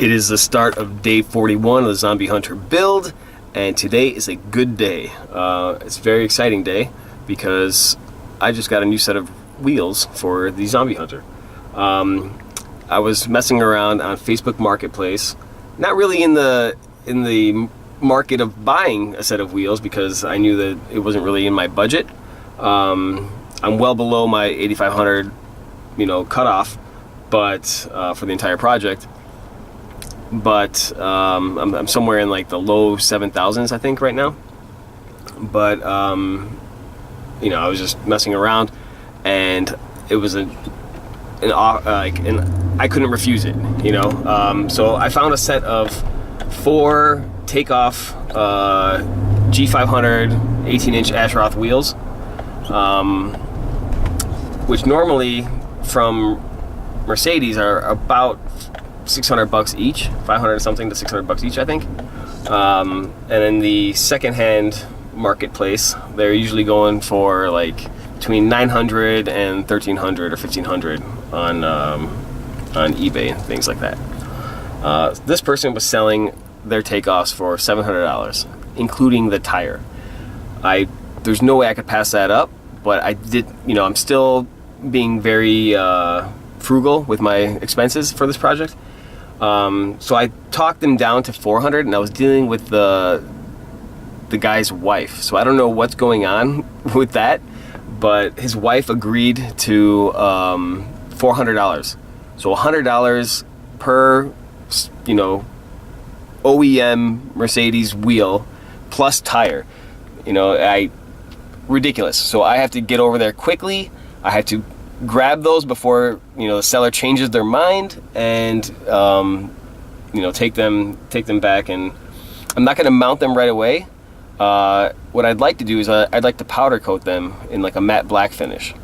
It is the start of day 41 of the Zombie Hunter build, and today is a good day. It's a very exciting day because I just got a new set of wheels for the Zombie Hunter. I was messing around on Facebook Marketplace, not really in the market of buying a set of wheels because I knew that it wasn't really in my budget. I'm well below my 8,500, cutoff, but for the entire project. But I'm somewhere in like the low 7,000s, I think, right now. But I was just messing around, and it was I couldn't refuse it, So I found a set of 4 takeoff G500 18-inch Ashroth wheels, which normally from Mercedes are about $600 each, 500 something to $600 each, I think. And in the secondhand marketplace, they're usually going for like between $900 and $1,300 or $1,500 on eBay and things like that. This person was selling their takeoffs for $700, including the tire. There's no way I could pass that up, but I did. I'm still being very frugal with my expenses for this project. So I talked them down to $400, and I was dealing with the guy's wife. So I don't know what's going on with that, but his wife agreed to $400. So $100 per, OEM Mercedes wheel plus tire. Ridiculous. So I have to get over there quickly. I have to grab those before the seller changes their mind, and take them back. And I'm not going to mount them right away. What I'd like to do is I'd like to powder coat them in like a matte black finish,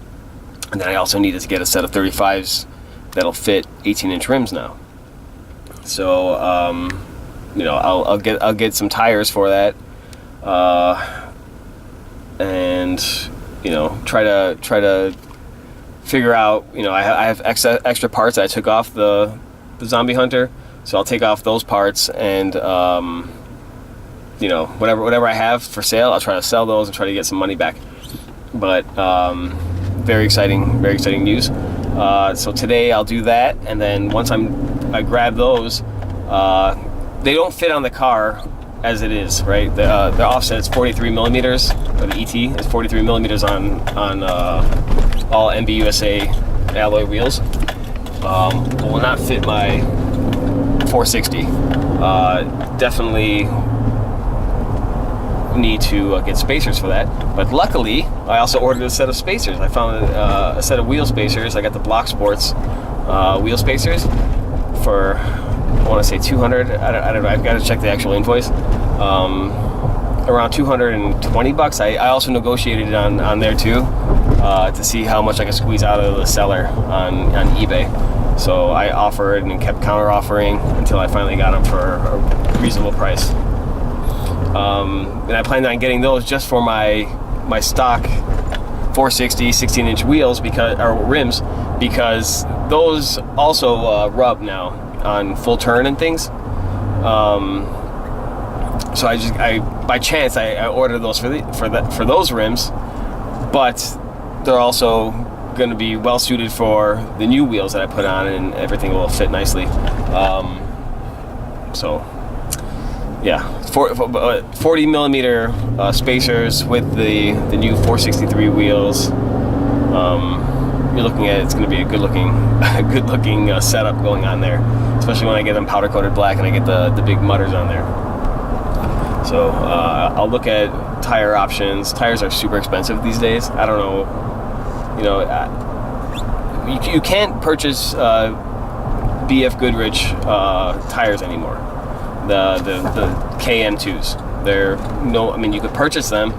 and then I also needed to get a set of 35s that'll fit 18-inch rims now. So I'll get some tires for that, and try to figure out. I have extra parts that I took off the Zombie Hunter, so I'll take off those parts, and whatever I have for sale, I'll try to sell those and try to get some money back. But very exciting news. So today I'll do that, and then once I grab those, they don't fit on the car as it is, right? The offset is 43 millimeters, or the ET is 43 millimeters on all MBUSA alloy wheels. Will not fit my 460. Definitely need to get spacers for that, but luckily I also ordered a set of spacers. I found a set of wheel spacers. I got the Block Sports wheel spacers for, I want to say 200. I don't know. I've got to check the actual invoice. Around $220. I also negotiated on there too to see how much I could squeeze out of the seller on eBay. So I offered and kept counter offering until I finally got them for a reasonable price. And I planned on getting those just for my stock 460 16-inch wheels rims, because those also rub now on full turn and things. So I by chance I ordered those for those rims, but they're also going to be well suited for the new wheels that I put on, and everything will fit nicely. So yeah, 40 millimeter spacers with the new 463 wheels. You're looking at, it's going to be a good looking setup going on there, especially when I get them powder coated black and I get the big mutters on there. So I'll look at tire options. Tires are super expensive these days. I don't know, you can't purchase BF Goodrich tires anymore. The KM2s. You could purchase them,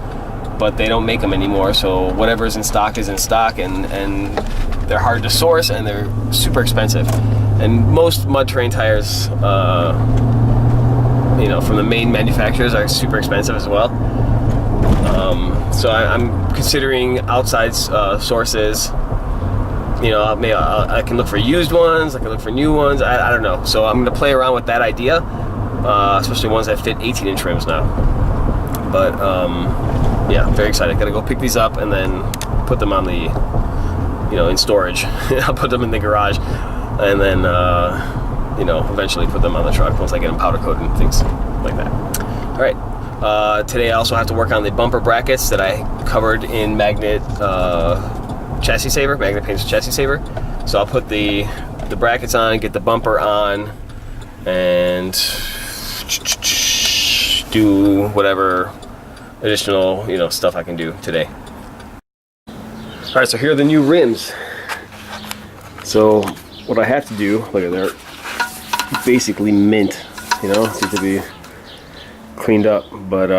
but they don't make them anymore. So whatever's in stock is in stock, and they're hard to source, and they're super expensive. And most mud terrain tires, from the main manufacturers, are super expensive as well. So I'm considering outside sources You know, maybe I can look for used ones, I can look for new ones, I don't know. So I'm gonna play around with that idea, especially ones that fit 18-inch rims now. But yeah, very excited. Gotta go pick these up and then put them on the, you know, in storage. I'll put them in the garage, and then you know, eventually put them on the truck once I get them powder coated and things like that. All right. Today I also have to work on the bumper brackets that I covered in magnet chassis saver, magnet painted chassis saver. So I'll put the brackets on, get the bumper on, and do whatever additional, you know, stuff I can do today. All right, so here are the new rims. So what I have to do, look at, they're basically mint, you know, seem to be cleaned up, but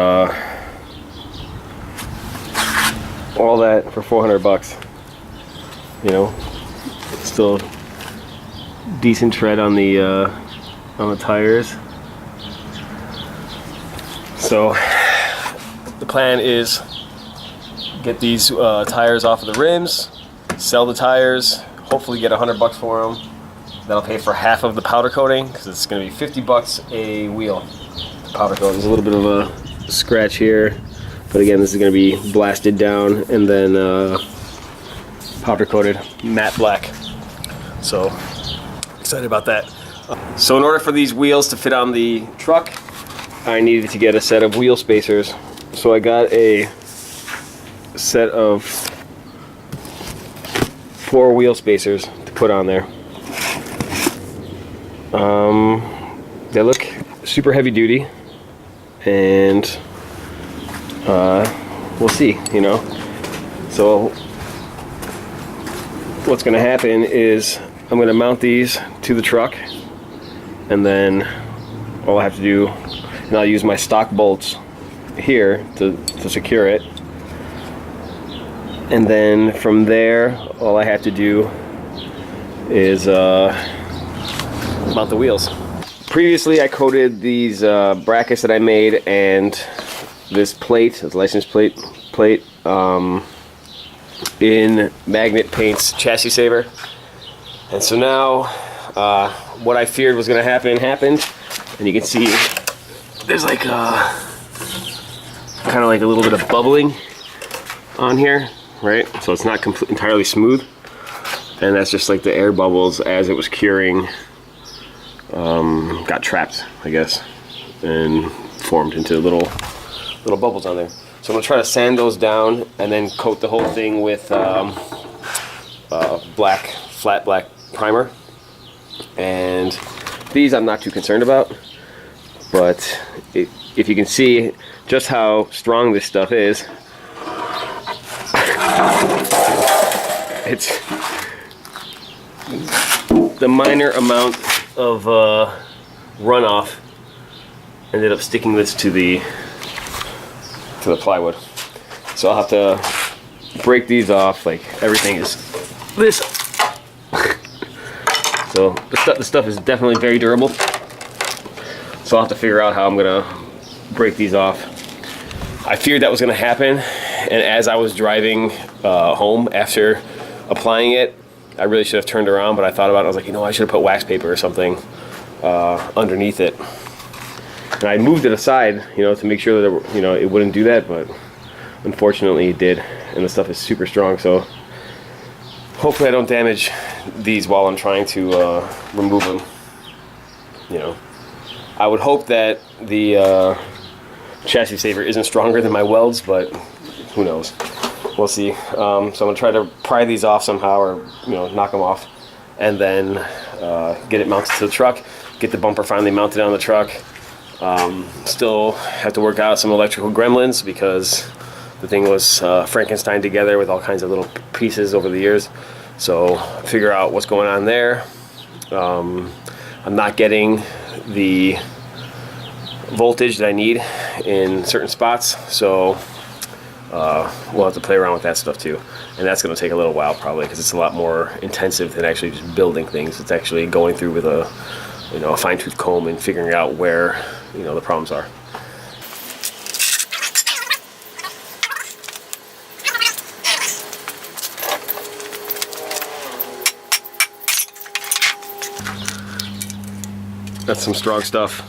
all that for 400 bucks. You know, still decent tread on the tires. So the plan is get these tires off of the rims, sell the tires, hopefully get 100 bucks for them. That'll pay for half of the powder coating, because it's going to be 50 bucks a wheel to powder coat. There's a little bit of a scratch here, but again, this is going to be blasted down and then powder coated matte black. So excited about that. So in order for these wheels to fit on the truck, I needed to get a set of wheel spacers. So I got a set of 4 wheel spacers to put on there. They look super heavy duty, and we'll see, you know. So what's going to happen is I'm going to mount these to the truck, and then all I have to do, and I'll use my stock bolts here to secure it, and then from there all I have to do is mount the wheels. Previously I coated these brackets that I made and this plate, this license plate in Magnet Paint's chassis saver, and so now what I feared was going to happen happened, and you can see there's like kind of like a little bit of bubbling on here, right? So it's not entirely smooth, and that's just like the air bubbles as it was curing got trapped, I guess, and formed into little bubbles on there. So I'm gonna try to sand those down and then coat the whole thing with flat black primer. And these I'm not too concerned about, but if you can see just how strong this stuff is, it's the minor amount of runoff ended up sticking this to the plywood. So I'll have to break these off. Like, everything is this. So the stuff is definitely very durable. So I'll have to figure out how I'm gonna break these off. I feared that was gonna happen, and as I was driving home after applying it, I really should have turned around, but I thought about it. I was like, you know, I should have put wax paper or something underneath it. And I moved it aside, you know, to make sure that it wouldn't do that, but unfortunately it did, and the stuff is super strong. So hopefully I don't damage these while I'm trying to remove them. You know, I would hope that the chassis saver isn't stronger than my welds, but who knows? We'll see. So I'm gonna try to pry these off somehow, or knock them off, and then get it mounted to the truck. Get the bumper finally mounted on the truck. Still have to work out some electrical gremlins because the thing was Frankenstein together with all kinds of little pieces over the years. So figure out what's going on there. I'm not getting the voltage that I need in certain spots, so we'll have to play around with that stuff too, and that's going to take a little while probably, because it's a lot more intensive than actually just building things. It's actually going through with a fine-tooth comb and figuring out where the problems are. That's some strong stuff.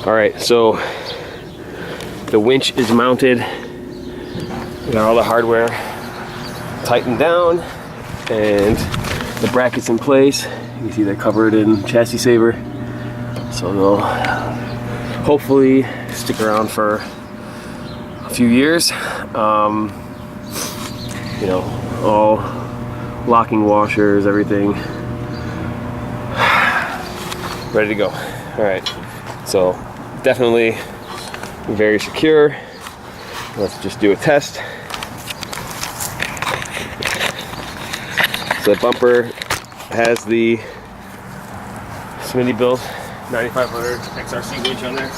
All right, so the winch is mounted. We got all the hardware tightened down and the brackets in place. You can see they're covered in chassis saver, so they'll hopefully stick around for a few years. You know, all locking washers, everything ready to go. All right, so definitely very secure. Let's just do a test. So the bumper has the Smitty built 9500 XRC winch on there.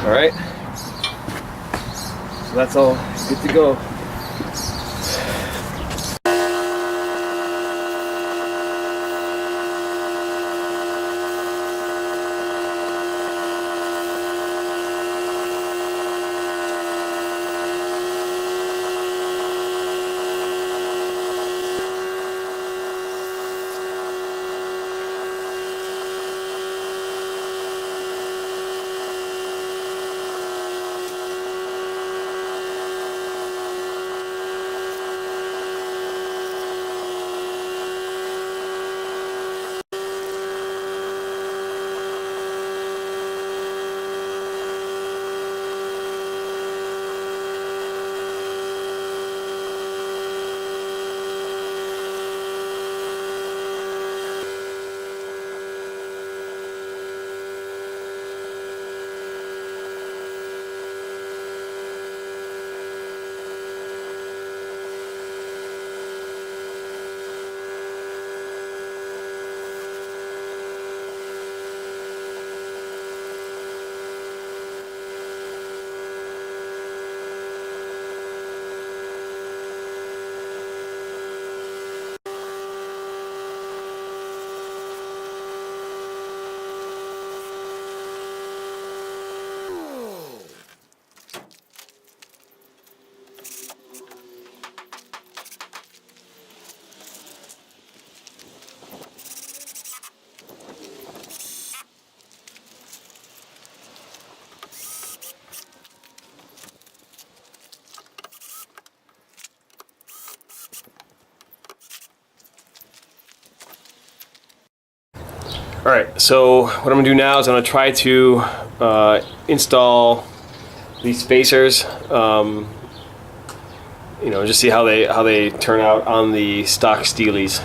All right, so that's all good to go. All right, so what I'm gonna do now is I'm gonna try to install these spacers, you know, just see how they turn out on the stock Steelies.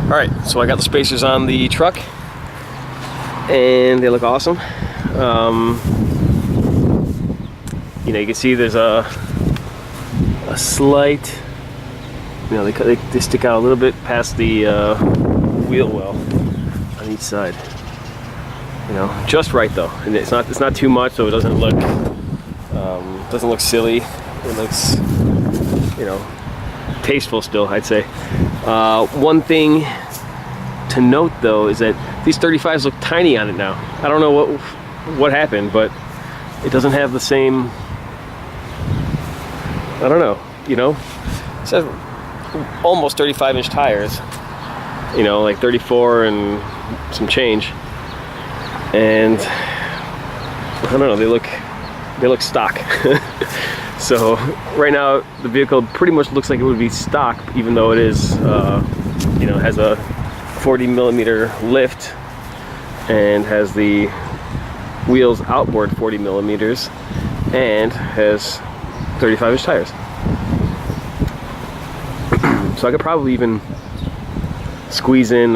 Alright, so I got the spacers on the truck, and they look awesome. You know, you can see there's a slight, you know, they stick out a little bit past the wheel well on each side. You know, just right though, and it's not too much, so it doesn't look silly. It looks, you know, tasteful still, I'd say. One thing to note though is that these 35s look tiny on it now. I don't know what happened, but it doesn't have the same, I don't know, you know, it says almost 35-inch tires, you know, like 34 and some change, and I don't know, they look stock. So right now the vehicle pretty much looks like it would be stock, even though it is, you know, has a 40mm lift and has the wheels outboard 40mm and has 35-inch tires. So I could probably even squeeze in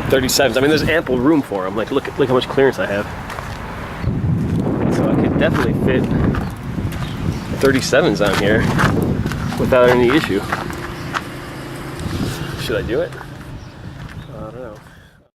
37s. I mean, there's ample room for them. Like, look how much clearance I have. So I could definitely fit 37s on here without any issue. Should I do it?